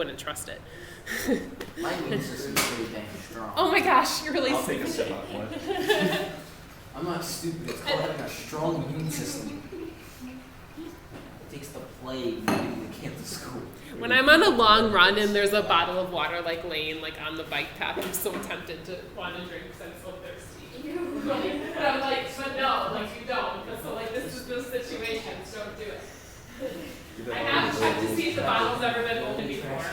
wouldn't trust it. My immune system is pretty dang strong. Oh my gosh, you're really I'll take a sip on one. I'm not stupid. It's called having a strong immune system. It takes the plague and getting the kids to school. When I'm on a long run and there's a bottle of water like laying like on the bike path, I'm so tempted to want to drink because I'm so thirsty. But I'm like, but no, like you don't. So like this is those situations, don't do it. I have checked to see if the bottle's ever been opened before.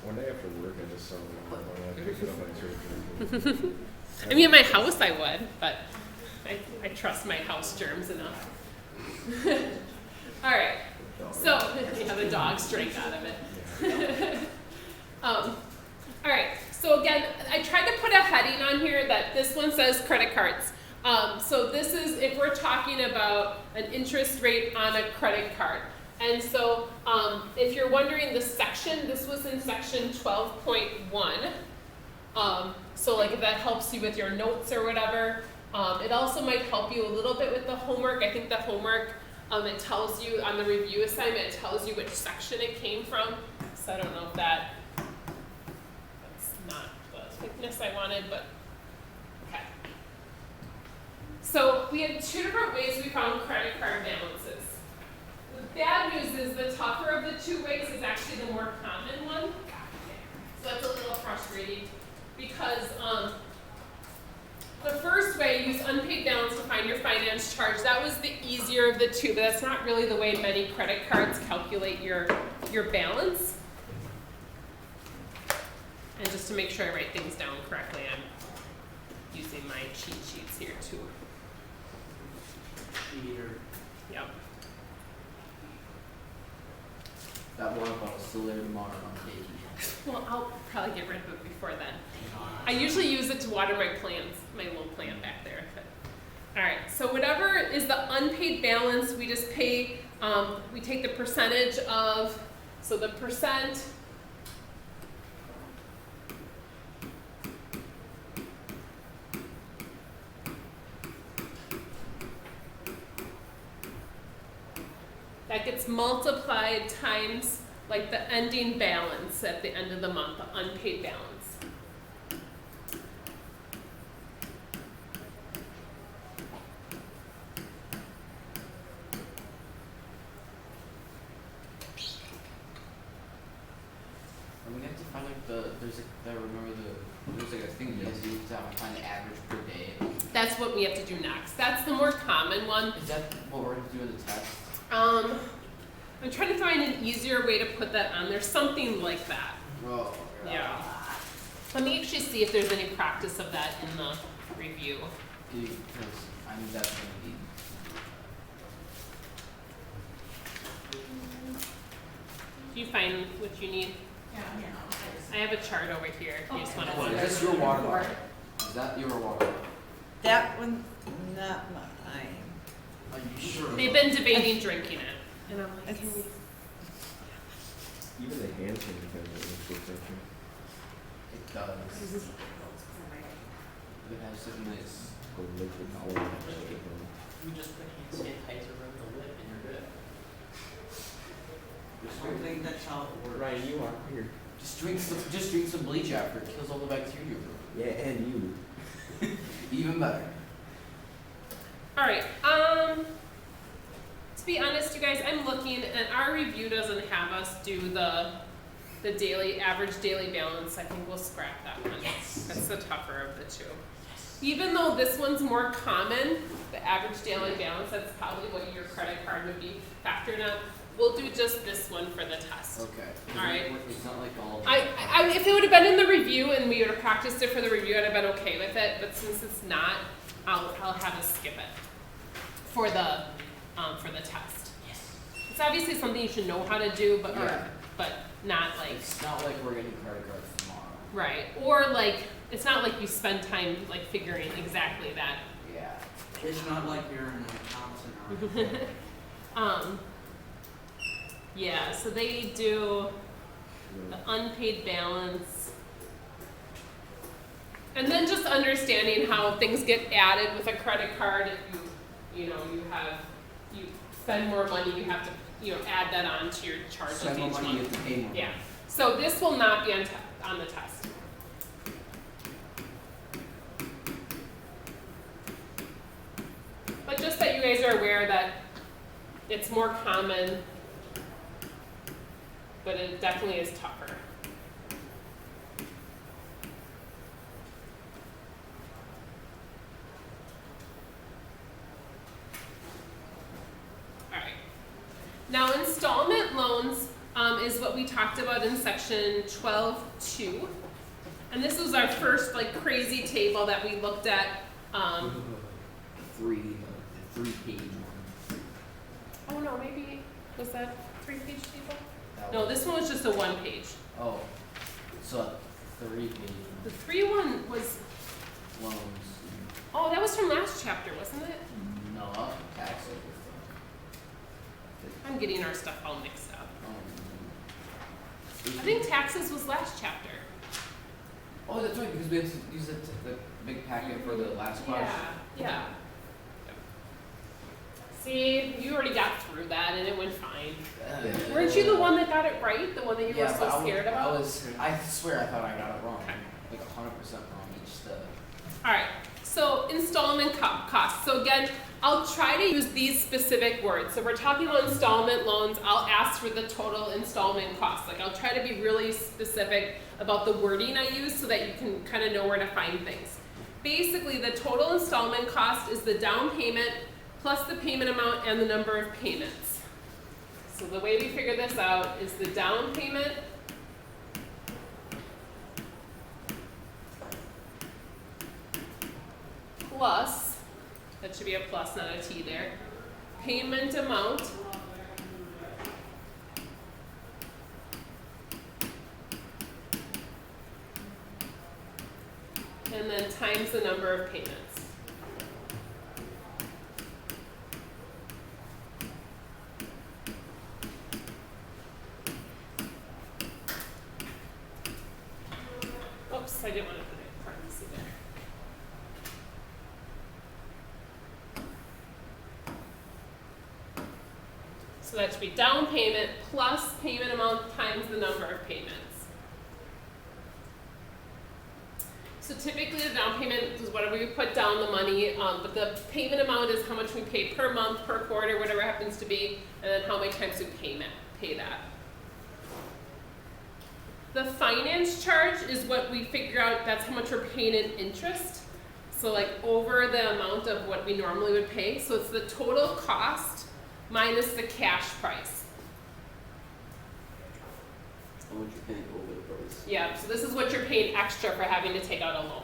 One day after work, I just saw one. I picked it up and I started drinking. I mean, in my house I would, but I trust my house germs enough. All right, so yeah, the dogs drank out of it. All right, so again, I tried to put a heading on here that this one says credit cards. So this is if we're talking about an interest rate on a credit card. And so if you're wondering the section, this was in section 12.1. So like if that helps you with your notes or whatever. It also might help you a little bit with the homework. I think the homework, it tells you on the review assignment, it tells you which section it came from. So I don't know if that's not the thickness I wanted, but okay. So we had two different ways we found credit card balances. The bad news is the tougher of the two ways is actually the more common one. So that's a little frustrating because the first way, use unpaid balance to find your finance charge. That was the easier of the two, but that's not really the way many credit cards calculate your balance. And just to make sure I write things down correctly, I'm using my cheat sheets here too. Cheater. Yep. That water bottle's still there tomorrow on Katie. Well, I'll probably get rid of it before then. I usually use it to water my plants, my little plant back there. All right, so whatever is the unpaid balance, we just pay, we take the percentage of, so the percent, that gets multiplied times like the ending balance at the end of the month, the unpaid balance. And we have to find like there's like a thing you have to do to find the average per day. That's what we have to do next. That's the more common one. Is that what we're going to do in the test? I'm trying to find an easier way to put that on there. Something like that. Oh, Yeah. Let me actually see if there's any practice of that in the review. Because I mean that's going to be. Do you find what you need? Yeah. I have a chart over here if you just want to Is see. this your water bottle? Is that your water bottle? That one's not mine. Are you sure? They've been debating drinking it. And I'm like, It's- can we? Even the hand sanitizer is so different. It does. It has such a nice. Go liquid all over the place. You just put hand sanitizer over the lip and you're good. I don't think that's how it works. Ryan, you are here. Just drink some bleach after. It kills all the bacteria, bro. Yeah, and you. Even better. All right. To be honest, you guys, I'm looking, and our review doesn't have us do the daily average daily balance. I think we'll scrap that one. Yes. That's the tougher of the two. Even though this one's more common, the average daily balance, that's probably what your credit card would be factored on. We'll do just this one for the test. Okay. All right. It's not like all. If it would have been in the review and we would have practiced it for the review, I'd have been okay with it. But since it's not, I'll have us skip it for the test. Yes. It's obviously something you should know how to do, but Yeah. but not like It's not like we're getting credit cards tomorrow. right. Or like it's not like you spend time like figuring exactly that. Yeah. It's not like you're an accountant or. Yeah, so they do the unpaid balance. And then just understanding how things get added with a credit card if you spend more money, you have to add that on to your charges Spend more each money, you month. have to pay more. Yeah, so this will not be on the test. But just that you guys are aware that it's more common, but it definitely is tougher. Alright. Now installment loans is what we talked about in section 12.2. And this was our first like crazy table that we looked at. The 3-page one. Oh no, maybe, was that 3-page table? That No, was- this one was just a 1-page. Oh, so 3-page The 3 one was, loans. oh, that was from last chapter, wasn't it? No, taxes. I'm getting our stuff all mixed up. Um, I think taxes was last chapter. Oh, that's right, because we had to use the big packet for the last class. Yeah. See, you already got through that and it went fine. Weren't you the one that got it right? The one that you were Yeah, but so scared about? I swear I thought I got it wrong. Okay. Like 100% wrong each step. Alright, so installment costs. So again, I'll try to use these specific words. So if we're talking about installment loans, I'll ask for the total installment cost. Like I'll try to be really specific about the wording I use so that you can kind of know where to find things. Basically, the total installment cost is the down payment plus the payment amount and the number of payments. So the way we figure this out is the down payment plus, that should be a plus, not a T there, payment amount and then times the number of payments. Oops, I didn't want to put it in parentheses there. So that should be down payment plus payment amount times the number of payments. So typically the down payment is whatever we put down the money, but the payment amount is how much we pay per month, per quarter, whatever it happens to be, and then how many times we pay that. The finance charge is what we figure out, that's how much we're paying in interest. So like over the amount of what we normally would pay. So it's the total cost minus the cash price. How much you're paying over the price. Yeah, so this is what you're paying extra for having to take out a loan.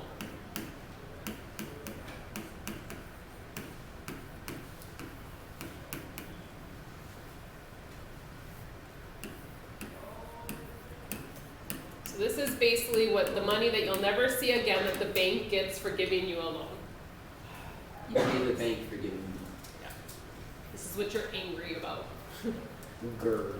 So this is basically what the money that you'll never see again that the bank gets for giving you a loan. You pay the bank for giving you. Yeah. This is what you're angry about. Grr.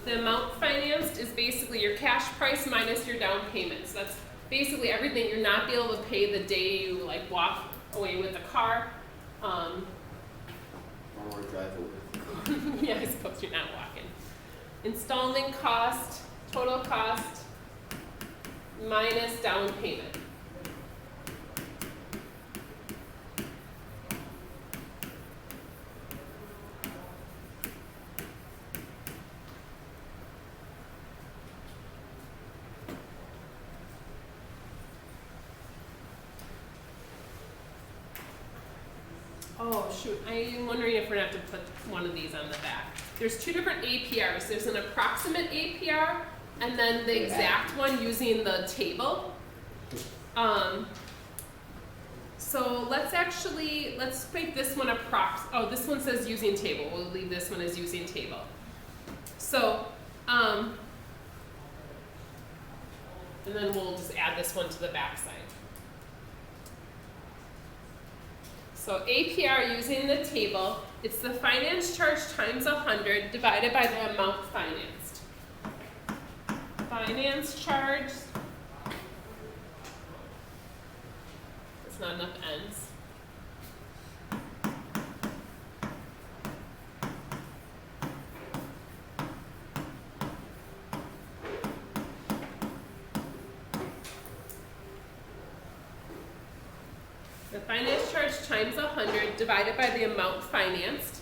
The amount financed is basically your cash price minus your down payment. So that's basically everything you're not be able to pay the day you like walk away with the car. Or drive over. Yeah, I suppose you're not walking. Installment cost, total cost, minus down payment. Oh shoot, I'm wondering if we're gonna have to put one of these on the back. There's two different APRs. There's an approximate APR and then the exact one using the table. So let's make this one oh, this one says using table. We'll leave this one as using table. So, and then we'll just add this one to the back side. So APR using the table, it's the finance charge times 100 divided by the amount financed. Finance charge not enough ends. The finance charge times 100 divided by the amount financed.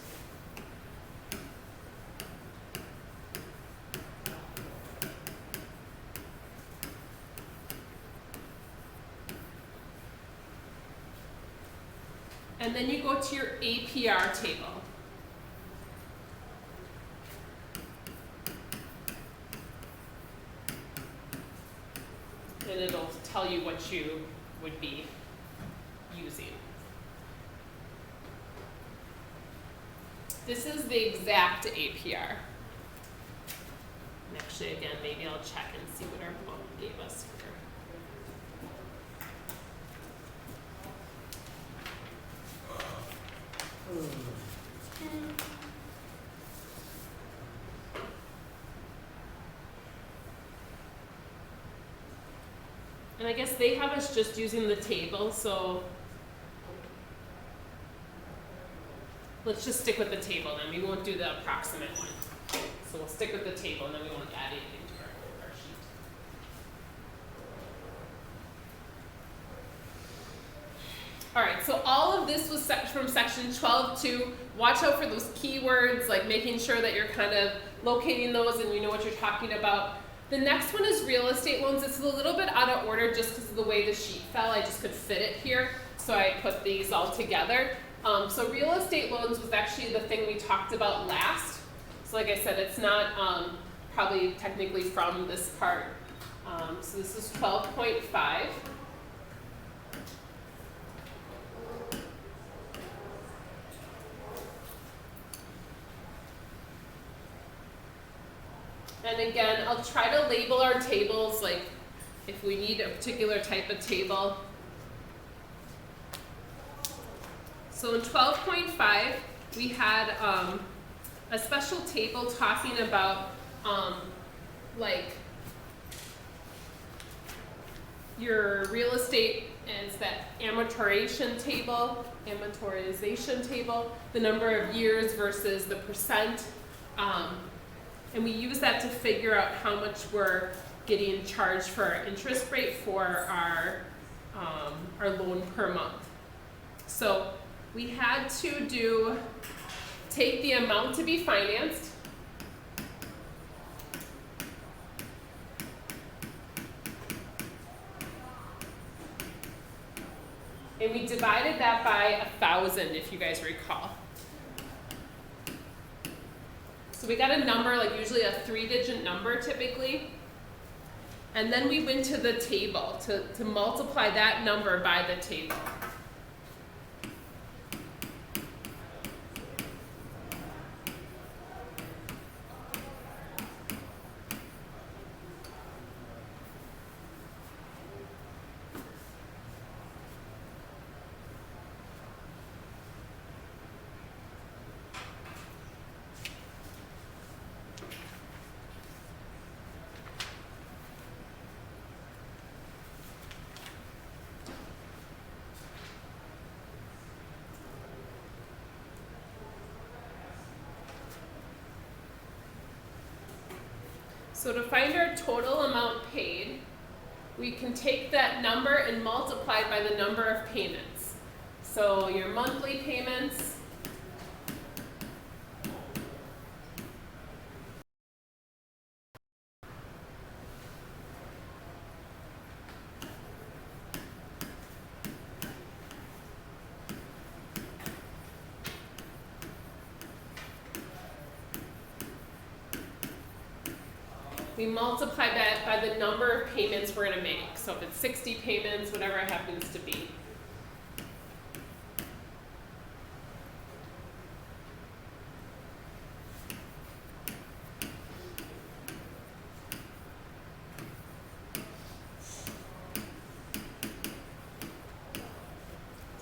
And then you go to your APR table. And it'll tell you what you would be using. This is the exact APR. And actually, again, maybe I'll check and see what our book gave us for. And I guess they have us just using the table, so let's just stick with the table then. We won't do the approximate one. So we'll stick with the table and then we won't add anything to our sheet. All right, so all of this was from section 12.2. Watch out for those keywords, like making sure that you're kind of locating those and you know what you're talking about. The next one is real estate loans. It's a little bit out of order just because of the way the sheet fell. I just could fit it here, so I put these all together. So real estate loans was actually the thing we talked about last. So like I said, it's not probably technically from this part. So this is 12.5. And again, I'll try to label our tables, like if we need a particular type of table. So in 12.5, we had a special table talking about like your real estate is that amortization table, the number of years versus the percent. And we use that to figure out how much we're getting charged for our interest rate for our loan per month. So we had to take the amount to be financed, and we divided that by 1,000, if you guys recall. So we got a number, like usually a 3-digit number typically. And then we went to the table to multiply that number by the table. So to find our total amount paid, we can take that number and multiply by the number of payments. So your monthly payments we multiply that by the number of payments we're going to make. So if it's 60 payments, whatever it happens to be.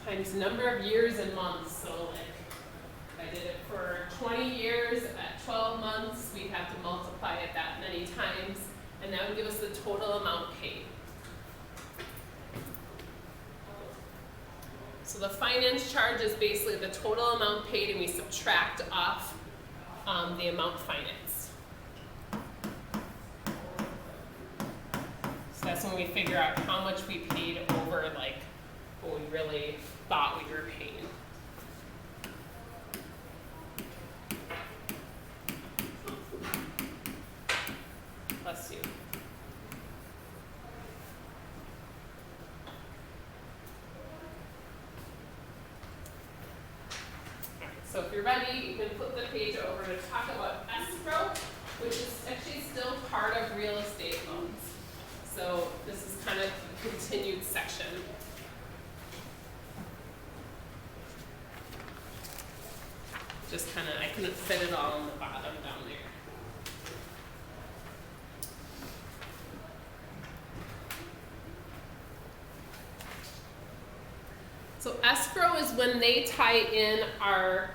Times the number of years and months. So like if I did it for 20 years at 12 months, we'd have to multiply it that many times, and that would give us the total amount paid. So the finance charge is basically the total amount paid and we subtract off the amount financed. So that's when we figure out how much we paid over like what we really thought we were paying. Bless you. So if you're ready, you can flip the page over to talk about escrow, which is actually still part of real estate loans. So this is kind of a continued section. Just kind of, I couldn't fit it all on the bottom down there. So escrow is when they tie in our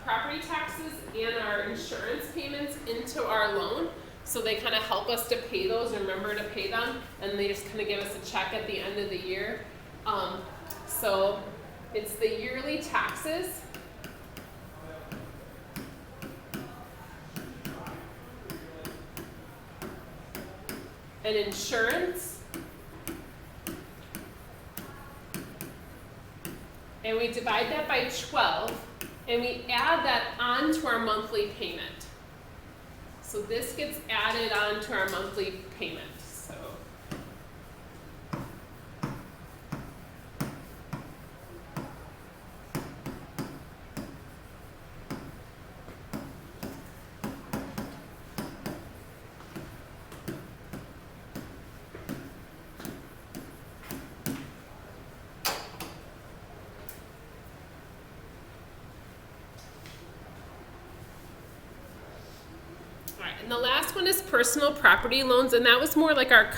property taxes and our insurance payments into our loan. So they kind of help us to pay those, remember to pay them, and they just kind of give us a check at the end of the year. So it's the yearly taxes. And insurance. And we divide that by 12, and we add that onto our monthly payment. So this gets added onto our monthly payment. So and the last one is personal property loans, and that was more like our